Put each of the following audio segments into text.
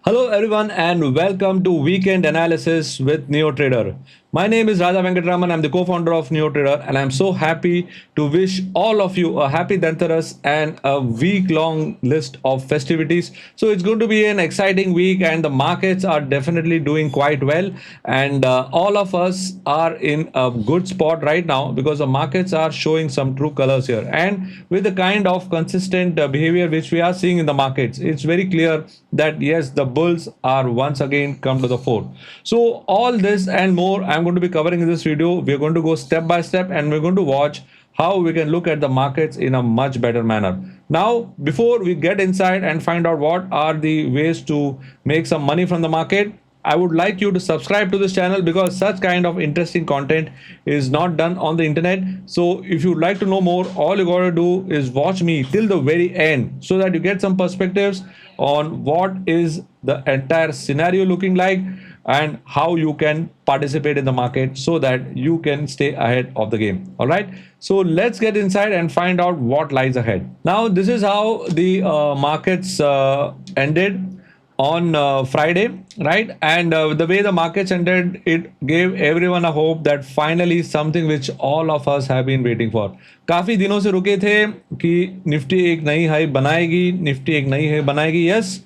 Hello everyone and welcome to Weekend Analysis with NeoTrader. My name is Raja Venkatraman. I'm the co-founder of NeoTrader and I'm so happy to wish all of you a happy Dhanteras and a week-long list of festivities. So it's going to be an exciting week and the markets are definitely doing quite well and all of us are in a good spot right now because the markets are showing some true colors here, and with the kind of consistent behavior which we are seeing in the markets, it's very clear that yes, the bulls are once again come to the fore. So all this and more I'm going to be covering in this video. We're going to go step by step and we're going to watch how we can look at the markets in a much better manner. Now, before we get inside and find out what are the ways to make some money from the market, I would like you to subscribe to this channel because such kind of interesting content is not done on the internet. So if you'd like to know more, all you gotta do is watch me till the very end so that you get some perspectives on what is the entire scenario looking like and how you can participate in the market so that you can stay ahead of the game. All right, so let's get inside and find out what lies ahead. Now, this is how the markets ended on Friday, right? And the way the markets ended, it gave everyone a hope that finally something which all of us have been waiting for. काफी दिनों से रुके थे कि Nifty एक नई high बनाएगी, Nifty एक नई हाई बनाएगी. यस,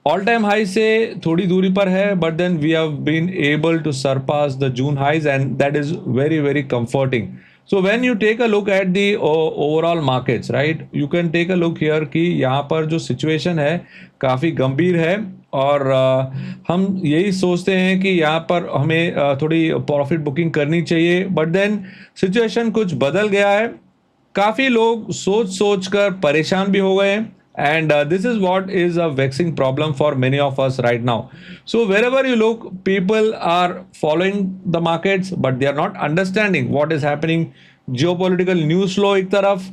ऑल टाइम हाई से थोड़ी दूरी पर है, but then we have been able to surpass the June highs and that is very very comforting. So when you take a look at the overall markets, right, you can take a look here कि यहाँ पर जो situation है काफ़ी गंभीर है और हम यही सोचते हैं कि यहाँ पर हमें थोड़ी प्रॉफिट बुकिंग करनी चाहिए, बट देन सिचुएशन कुछ बदल गया है. काफ़ी लोग सोच सोच कर परेशान भी हो गए हैं. And this is what is a vexing problem for many of us right now. So wherever you look, people are following the markets, but they are not understanding what is happening. Geopolitical news flow ek taraf,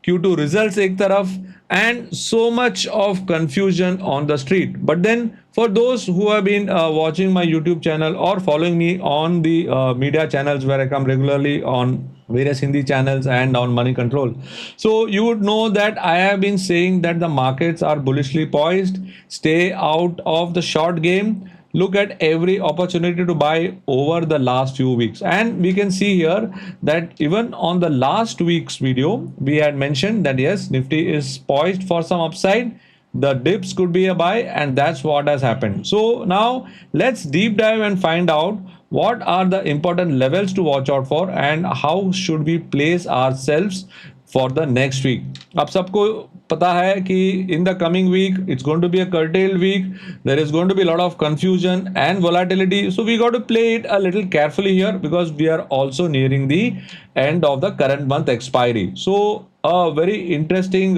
Q2 results ek taraf, and so much of confusion on the street. But then for those who have been watching my YouTube channel or following me on the media channels where I come regularly on various Hindi channels and on Money Control. So you would know that I have been saying that the markets are bullishly poised. Stay out of the short game. Look at every opportunity to buy over the last few weeks. And we can see here that even on the last week's video, we had mentioned that yes, Nifty is poised for some upside. The dips could be a buy, and that's what has happened. So now let's deep dive and find out what are the important levels to watch out for and how should we place ourselves for the next week. अब सबको पता है कि in the coming week it's going to be a curtailed week. There is going to be a lot of confusion and volatility. So we got to play it a little carefully here because we are also nearing the end of the current month expiry. So a very interesting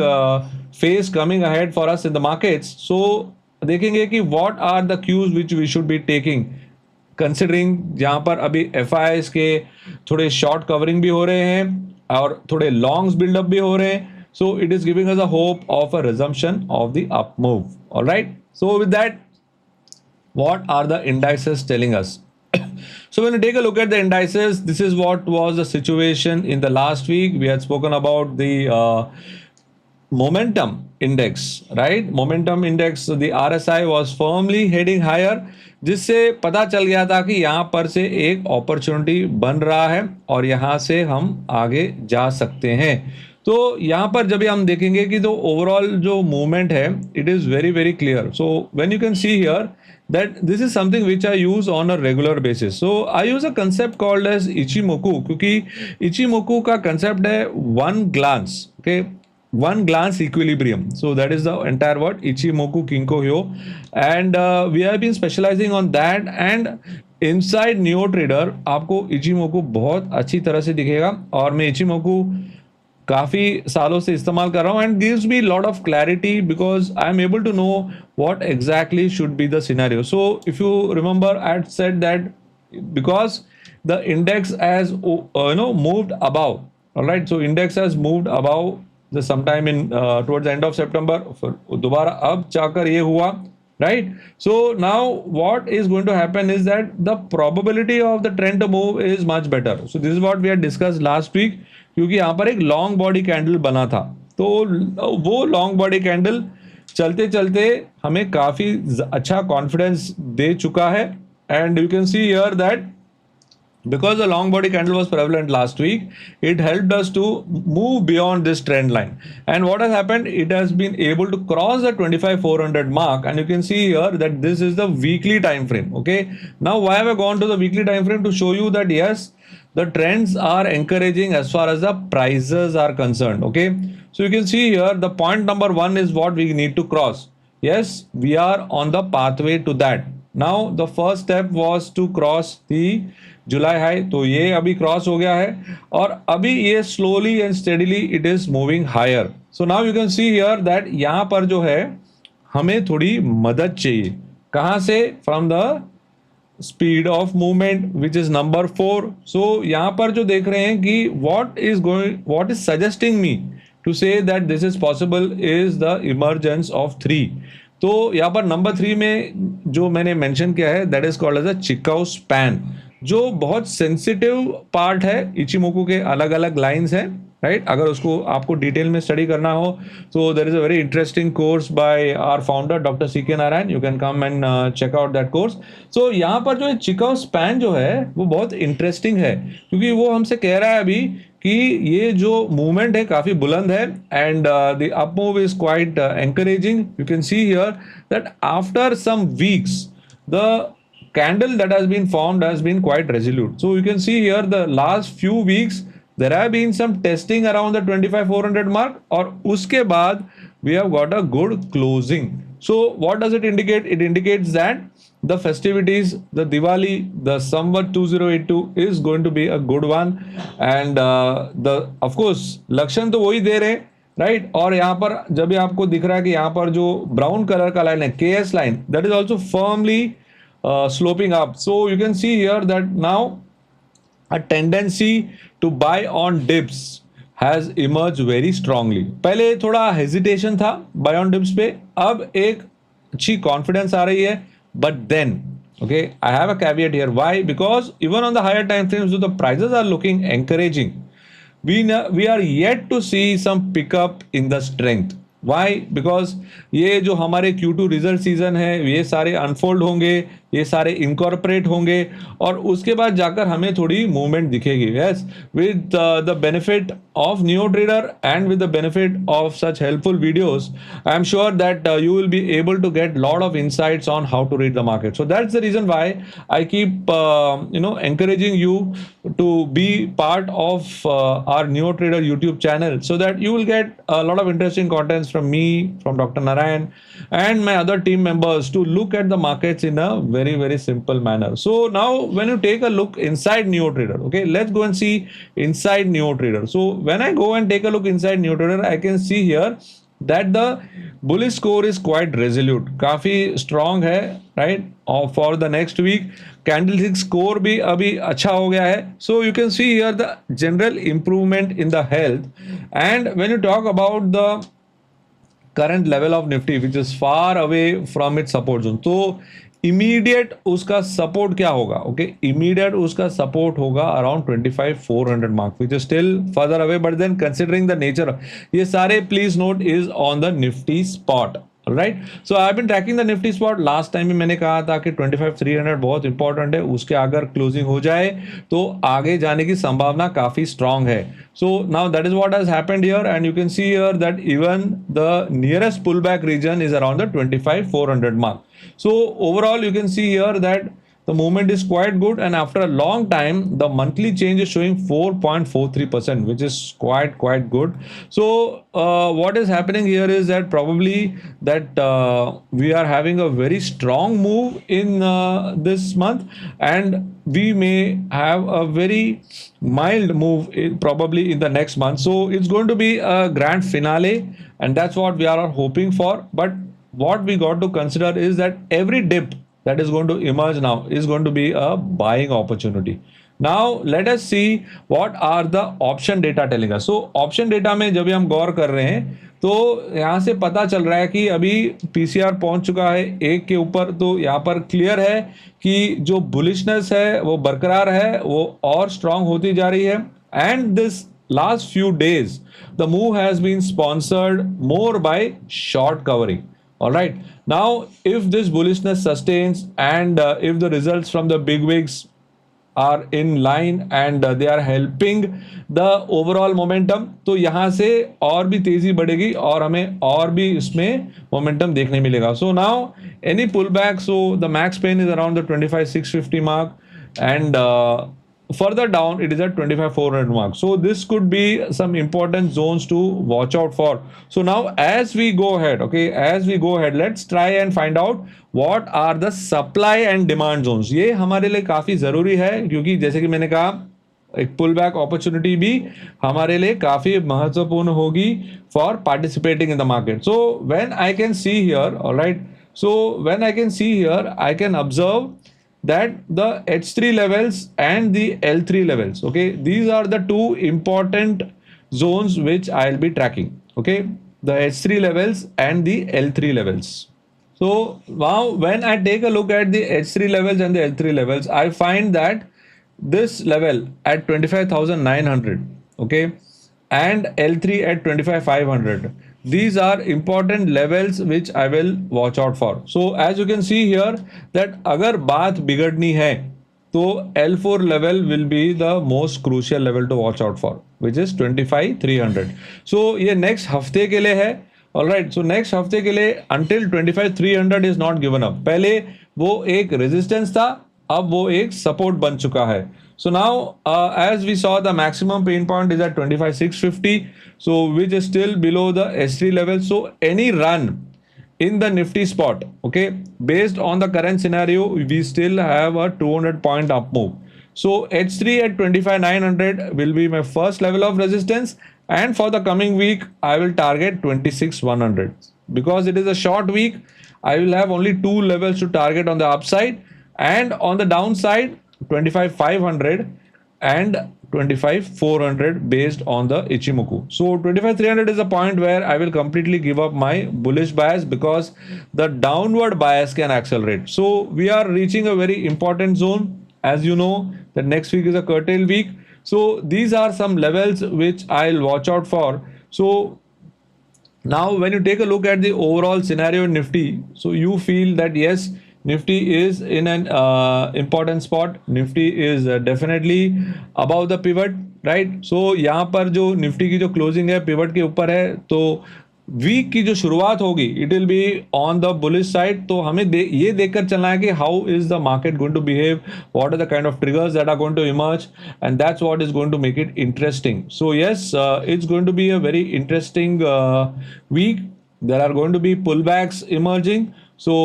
phase coming ahead for us in the markets. So देखेंगे कि what are the cues which we should be taking considering जहाँ पर अभी FIIs के थोड़े short covering भी हो रहे हैं और थोड़े लॉन्ग्स बिल्डअप भी हो रहे हैं. So it is giving us a hope of a resumption of the up move. All right. So with that, what are the indices telling us? So when you take a look at the indices, this is what was the situation in the last week. We had spoken about the momentum index, right? Momentum index, the RSI was firmly heading higher, जिससे पता चल गया था कि यहाँ पर से एक अपॉर्चुनिटी बन रहा है और यहाँ से हम आगे जा सकते हैं. तो यहाँ पर जब हम देखेंगे कि तो ओवरऑल जो मूवमेंट है, it is very very clear. So when you can see here that this is something which I use on a regular basis. So I use a concept called as Ichimoku, क्योंकि Ichimoku का concept है one glance, okay, one glance equilibrium. So that is the entire word Ichimoku Kinko Hyo, and we have been specializing on that. And inside Neo Trader आपको Ichimoku बहुत अच्छी तरह से दिखेगा और मैं Ichimoku काफ़ी सालों से इस्तेमाल कर रहा हूँ and gives me lot of clarity because I am able to know what exactly should be the scenario. So if you remember, I had said that because the index has moved above, all right, so index has moved above the sometime in towards the end of September, दोबारा अब जाकर ये हुआ, right? So now what is going to happen is that the probability of the trend to move is much better. So this is what we had discussed last week, क्योंकि यहाँ पर एक long body candle बना था, तो वो long body candle चलते चलते हमें काफी अच्छा कॉन्फिडेंस दे चुका है. And you can see here that because the long body candle was prevalent last week, it helped us to move beyond this trend line. And what has happened, it has been able to cross the 25,400 mark, and you can see here that this is the weekly time frame. Okay, now why have I gone to the weekly time frame? To show you that yes, the trends are encouraging as far as the prices are concerned. Okay, so you can see here the point number one is what we need to cross. Yes, we are on the pathway to that. Now the first step was to cross the July high, तो ये अभी cross हो गया है और अभी ये slowly and steadily it is moving higher. So now you can see here that यहां पर जो है हमें थोड़ी मदद चाहिए. कहां से? From the speed of movement which is number 4. So यहां पर जो देख रहे हैं कि what is suggesting me to say that this is possible is the emergence of 3. तो यहाँ पर नंबर 3 में जो मैंने मेंशन किया है that is called as a चिकाउ स्पैन, जो बहुत सेंसिटिव पार्ट है. इचिमोकू के अलग अलग लाइंस हैं, राइट. अगर उसको आपको डिटेल में स्टडी करना हो तो there is a very interesting course by our founder doctor C K Narayan. You can come and check out that course. So यहाँ पर जो चिकाउ स्पैन जो है वो बहुत इंटरेस्टिंग है, क्योंकि वो हमसे कह रहा है अभी कि ये जो मूवमेंट है काफी बुलंद है and the up move is quite encouraging. You can see here that after some weeks the candle that has been formed has been quite resolute. So you can see here the last few weeks there have been some testing around the 25,400 mark, और उसके बाद we have got a good closing. So what does it indicate? It indicates that the festivities, the Diwali, the Samvat 2082 is going to be a good one, and the of course लक्षण तो वही दे रहे हैं, right. और यहाँ पर जब भी आपको दिख रहा है कि यहाँ पर जो ब्राउन कलर का लाइन है KS line, that is also firmly sloping up. So you can see here that now a tendency to buy on dips has emerged very strongly. पहले थोड़ा hesitation था buy on dips पे, अब एक अच्छी confidence आ रही है. But then, okay, I have a caveat here. Why? Because even on the higher time frames, so the prices are looking encouraging. We are yet to see some pickup in the strength. Why? Because ये जो हमारे Q2 result season है ये सारे unfold होंगे, ये सारे incorporate होंगे और उसके बाद जाकर हमें थोड़ी मूवमेंट दिखेगी. Yes, with the benefit of new trader and with the benefit of such helpful videos, I am sure that you will be able to get lot of insights on how to read the market. So that's the reason why I keep encouraging you to be part of our Neo Trader YouTube channel, so that you will get a lot of interesting contents from me, from Dr. Narayan and my other team members to look at the markets in a very simple manner. So now when you take a look inside Neo Trader, okay, let's go and see inside Neo Trader. So when I go and take a look inside Neo Trader, I can see here that the bullish score is quite resolute, काफी strong है, right. और for the next week candlestick score भी अभी अच्छा हो गया है. So you can see here the general improvement in the health. And when you talk about the current level of Nifty which is far away from its support zone, तो immediate उसका support क्या होगा? Okay, immediate उसका support होगा around 25,400 mark, which is still further away. But then considering the nature, ये सारे please note is on the Nifty spot, right. So I have been tracking the Nifty spot. Last time भी मैंने कहा था कि 25,300 बहुत important है, उसके अगर क्लोजिंग हो जाए तो आगे जाने की संभावना काफी स्ट्रांग है. So now that is what has happened here, and you can see here that even the nearest pullback region is around the 25,400 mark. So overall you can see here that the movement is quite good, and after a long time the monthly change is showing 4.43%, which is quite good. So what is happening here is that probably that we are having a very strong move in this month, and we may have a very mild move probably in the next month. So it's going to be a grand finale, and that's what we are hoping for. But what we got to consider is that every dip that is going to emerge now is going to be a buying opportunity. Now let us see what are the option data telling us. So option data में जब भी हम गौर कर रहे हैं तो यहाँ से पता चल रहा है कि अभी पीसीआर पहुंच चुका है 1 के ऊपर. तो यहाँ पर क्लियर है कि जो बुलिशनेस है वो बरकरार है, वो और स्ट्रांग होती जा रही है. And this last few days the move has been sponsored more by short covering. All right. Now, if this bullishness sustains and if the results from the big wigs are in line and they are helping the overall momentum, तो यहाँ से और भी तेजी बढ़ेगी और हमें और भी इसमें momentum देखने मिलेगा. So now any pullback, so the max pain is around the 25,650 mark, and further down it is at 25,400 mark. So this could be some important zones to watch out for. So now as we go ahead, okay, as we go ahead, let's try and find out what are the supply and demand zones. ये हमारे लिए काफी जरूरी है, क्योंकि जैसे कि मैंने कहा एक पुल बैक अपॉर्चुनिटी भी हमारे लिए काफी महत्वपूर्ण होगी for participating in the market. So when I can see here, alright, so when I can see here, I can observe that the H3 levels and the L3 levels, okay, these are the two important zones which I'll be tracking, okay, the H3 levels and the L3 levels. So now when I take a look at the H3 levels and the L3 levels, I find that this level at 25,900, okay, and L3 at 25,500, these are important levels which I will watch out for. So as you can see here that अगर बात बिगड़नी है तो L4 level will be the most crucial level to watch out for, which is 25,300. So ये next हफ्ते के लिए है. Alright, so next हफ्ते के लिए until 25,300 is not given up. पहले वो एक resistance था, अब वो एक support बन चुका है. So now as we saw, the maximum pain point is at 25,650, so which is still below the S3 level. So any run in the Nifty spot, okay, based on the current scenario, we still have a 200 point up move. So H3 at 25,900 will be my first level of resistance, and for the coming week I will target 26,100. Because it is a short week, I will have only two levels to target on the upside, and on the downside 25,500 and 25,400 based on the Ichimoku. So 25,300 is a point where I will completely give up my bullish bias, because the downward bias can accelerate. So we are reaching a very important zone. As you know, the next week is a curtail week. So these are some levels which I'll watch out for. So now when you take a look at the overall scenario in Nifty, so you feel that yes, Nifty is in an important spot. Nifty is definitely above the pivot, right? So यहाँ पर जो Nifty की जो closing है pivot के ऊपर है, तो वीक की जो शुरुआत होगी it will be on the bullish side. तो हमें ये देखकर चलना है कि how is the market going to behave, what are the kind of triggers that are going to emerge, and that's what is going to make it interesting. So yes, it's going to be a very interesting week. There are going to be pullbacks emerging. So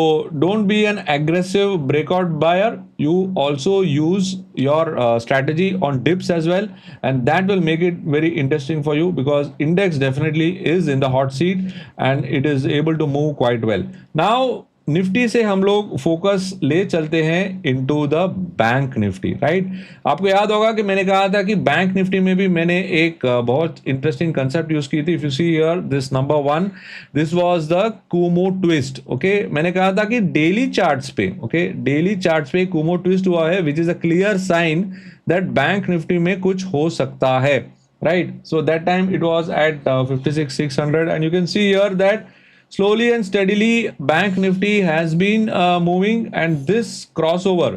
don't be an aggressive breakout buyer. You also use your strategy on dips as well, and that will make it very interesting for you, because index definitely is in the hot seat and it is able to move quite well. Now Nifty से हम लोग focus ले चलते हैं into the bank Nifty, right. आपको याद होगा कि मैंने कहा था कि बैंक निफ्टी में भी मैंने एक बहुत इंटरेस्टिंग कंसेप्ट यूज की थी. If you see here this number 1, this was the kumo twist. Okay, मैंने कहा था कि डेली चार्ट्स पे, ओके, डेली चार्ट्स पे कुमो ट्विस्ट हुआ है, which is a clear sign that bank Nifty में कुछ हो सकता है, right. So that time it was at 56,600, and you can see here that slowly and steadily bank nifty has been moving, and this crossover,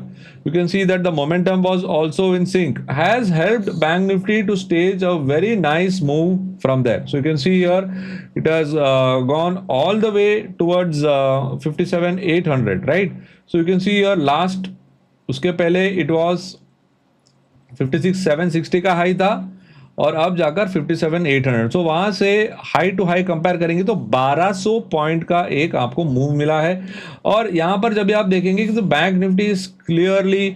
you can see that the momentum was also in sync, has helped bank nifty to stage a very nice move from there. So you can see here it has gone all the way towards 57,800, right. So you can see here last, उसके पहले it was 56,760 का high था, और अब जाकर 57,800. सो वहां से high to high compare करेंगे तो 1200 पॉइंट का एक आपको मूव मिला है. और यहां पर जब आप देखेंगे कि तो bank Nifty is clearly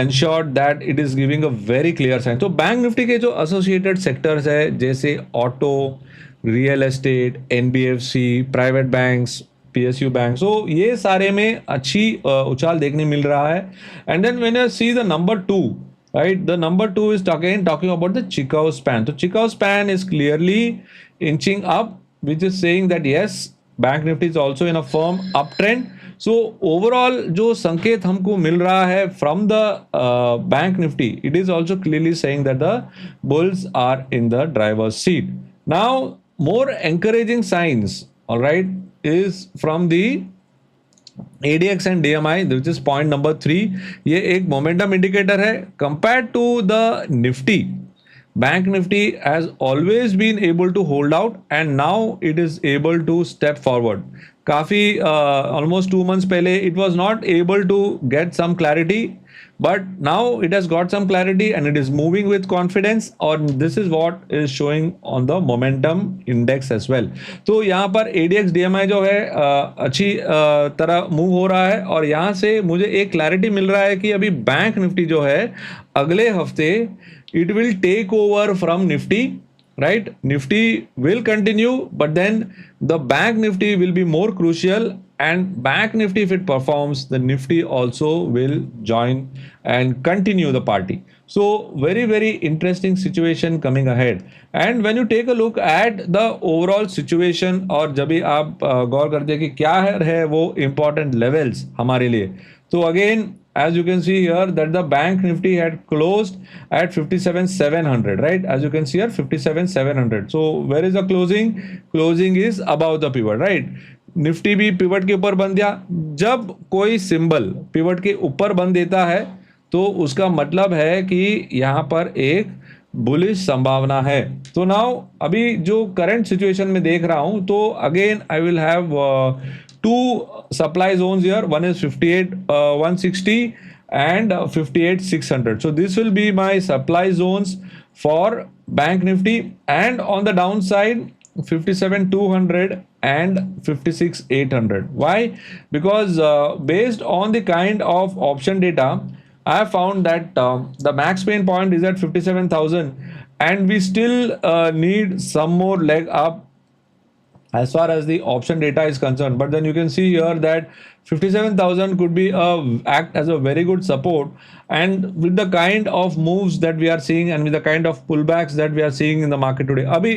ensured that it is giving a very clear sign. तो बैंक निफ्टी के जो एसोसिएटेड सेक्टर्स है, जैसे auto, real estate, NBFC, private banks, PSU bank, so ये सारे में अच्छी उछाल देखने मिल रहा है. And then when you see the number 2, right, the number 2 is talking about the Chicago span. So Chicago span is clearly inching up, which is saying that yes, bank nifty is also in a firm uptrend. So overall जो संकेत हमको मिल रहा है from the bank nifty, it is also clearly saying that the bulls are in the driver's seat. Now more encouraging signs, all right, is from the ADX and DMI, which is point number 3. ये एक momentum indicator है. Compared to the Nifty, Bank Nifty has always been able to hold out and now it is able to step forward. काफी almost 2 months पहले it was not able to get some clarity, but now it has got some clarity and it is moving with confidence, and this is what is showing on the momentum index as well. तो यहाँ पर ADX DMI जो है अच्छी तरह move हो रहा है और यहाँ से मुझे एक क्लैरिटी मिल रहा है कि अभी बैंक निफ्टी जो है अगले हफ्ते it will take over from Nifty, right? Nifty will continue, but then the bank Nifty will be more crucial, and bank Nifty, if it performs, the Nifty also will join and continue the party. So very, very interesting situation coming ahead. And when you take a look at the overall situation, और जब भी आप गौर करते हैं कि क्या है वो important levels हमारे लिए, तो again as you can see here that the bank Nifty had closed at 57,700, right? As you can see here 57,700. So where is the closing? Closing is above the pivot, right? Nifty भी pivot के ऊपर बंद दिया. जब कोई symbol pivot के ऊपर बंद देता है तो उसका मतलब है कि यहाँ पर एक बुलिश संभावना है. तो नाउ अभी जो करंट सिचुएशन में देख रहा हूं तो again I will have two supply zones here. One is 58,160 and 58,600. So this will be my supply zones for Bank Nifty, and on the downside 57,200 and 56,800. Why? Because based on the kind of option data, I have found that the max pain point is at 57,000 and we still need some more leg up as far as the option data is concerned. But then you can see here that 57,000 could be act as a very good support, and with the kind of moves that we are seeing and with the kind of pullbacks that we are seeing in the market today, अभी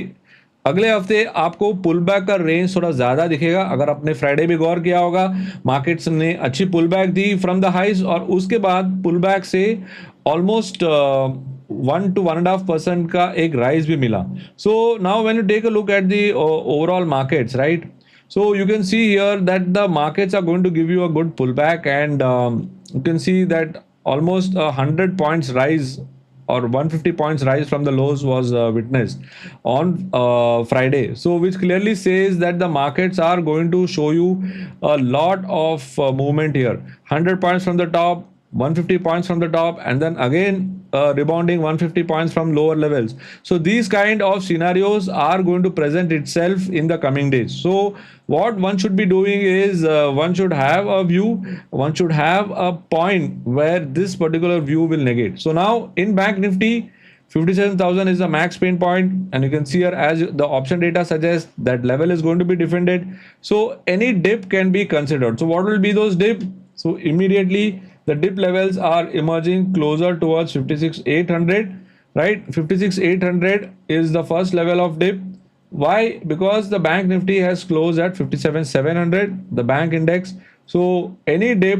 अगले हफ्ते आपको pull back का range थोड़ा ज्यादा दिखेगा. अगर आपने फ्राइडे भी गौर किया होगा, मार्केट्स ने अच्छी पुल बैक दी फ्रॉम द हाइज और उसके बाद पुल बैक से ऑलमोस्ट 1 to 1.5% का एक राइज भी मिला. So now when you take a look at the overall markets, right, so you can see here that the markets are going to give you a good pullback, and you can see that almost 100 points rise or 150 points rise from the lows was witnessed on Friday. So which clearly says that the markets are going to show you a lot of movement here. 100 points from the top, 150 points from the top, and then again rebounding 150 points from lower levels. So these kind of scenarios are going to present itself in the coming days. So what one should be doing is one should have a view, one should have a point where this particular view will negate. So now in Bank Nifty, 57,000 is the max pain point, and you can see here as the option data suggests that level is going to be defended. So any dip can be considered. So what will be those dip? So immediately the dip levels are emerging closer towards 56,800, right? 56,800 is the first level of dip. Why? Because the Bank Nifty has closed at 57,700, the bank index. So any dip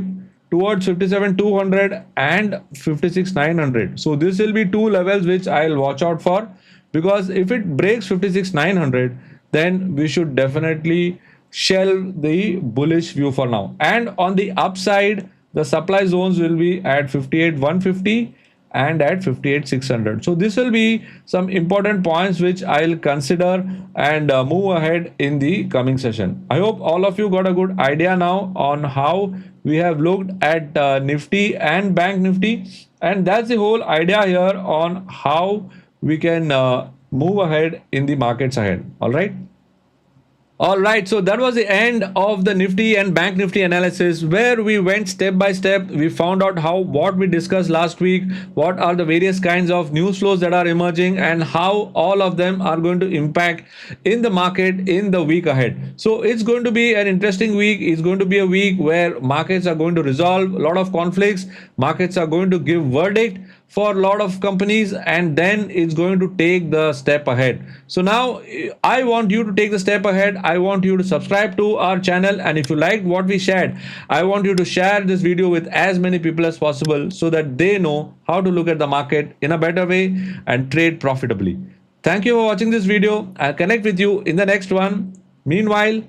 towards 57,200 and 56,900. So this will be two levels which I'll watch out for, because if it breaks 56,900, then we should definitely shelve the bullish view for now. And on the upside, the supply zones will be at 58,150 and at 58,600. So this will be some important points which I'll consider and move ahead in the coming session. I hope all of you got a good idea now on how we have looked at Nifty and Bank Nifty, and that's the whole idea here on how we can move ahead in the markets ahead. All right. All right, so that was the end of the Nifty and Bank Nifty analysis, where we went step by step. We found out what we discussed last week, what are the various kinds of news flows that are emerging, and how all of them are going to impact in the market in the week ahead. So it's going to be an interesting week. It's going to be a week where markets are going to resolve a lot of conflicts. Markets are going to give verdict for a lot of companies, and then it's going to take the step ahead. So now I want you to take the step ahead. I want you to subscribe to our channel, and if you liked what we shared, I want you to share this video with as many people as possible so that they know how to look at the market in a better way and trade profitably. Thank you for watching this video. I'll connect with you in the next one. Meanwhile,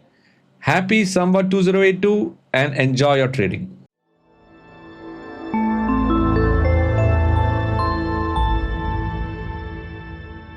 Happy Samvat 2082 and enjoy your trading.